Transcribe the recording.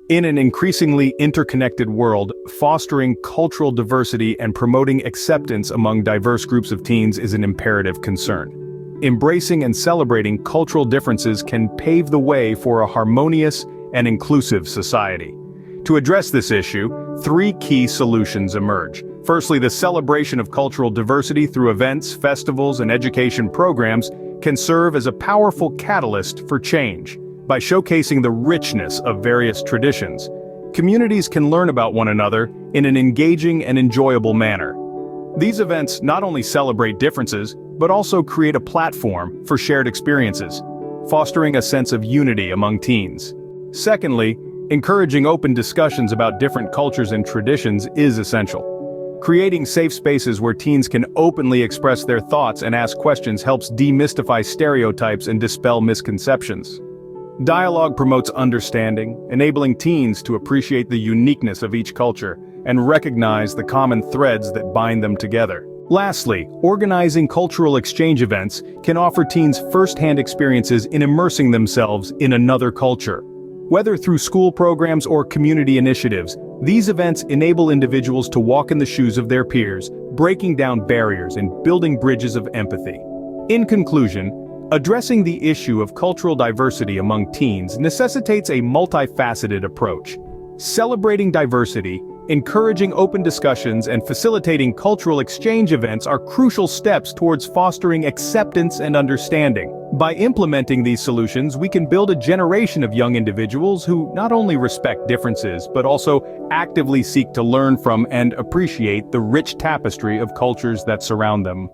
In an increasingly interconnected world, fostering cultural diversity and promoting acceptance among diverse groups of teens is an imperative concern. Embracing and celebrating cultural differences can pave the way for a harmonious and inclusive society. To address this issue, three key solutions emerge. Firstly, the celebration of cultural diversity through events, festivals, and education programs can serve as a powerful catalyst for change. By showcasing the richness of various traditions, communities can learn about one another in an engaging and enjoyable manner. These events not only celebrate differences, but also create a platform for shared experiences, fostering a sense of unity among teens. Secondly, encouraging open discussions about different cultures and traditions is essential. Creating safe spaces where teens can openly express their thoughts and ask questions helps demystify stereotypes and dispel misconceptions. Dialogue promotes understanding, enabling teens to appreciate the uniqueness of each culture and recognize the common threads that bind them together. Lastly, organizing cultural exchange events can offer teens first-hand experiences in immersing themselves in another culture. Whether through school programs or community initiatives, these events enable individuals to walk in the shoes of their peers, breaking down barriers and building bridges of empathy. In conclusion, addressing the issue of cultural diversity among teens necessitates a multifaceted approach. Celebrating diversity, encouraging open discussions, and facilitating cultural exchange events are crucial steps towards fostering acceptance and understanding. By implementing these solutions, we can build a generation of young individuals who not only respect differences, but also actively seek to learn from and appreciate the rich tapestry of cultures that surround them.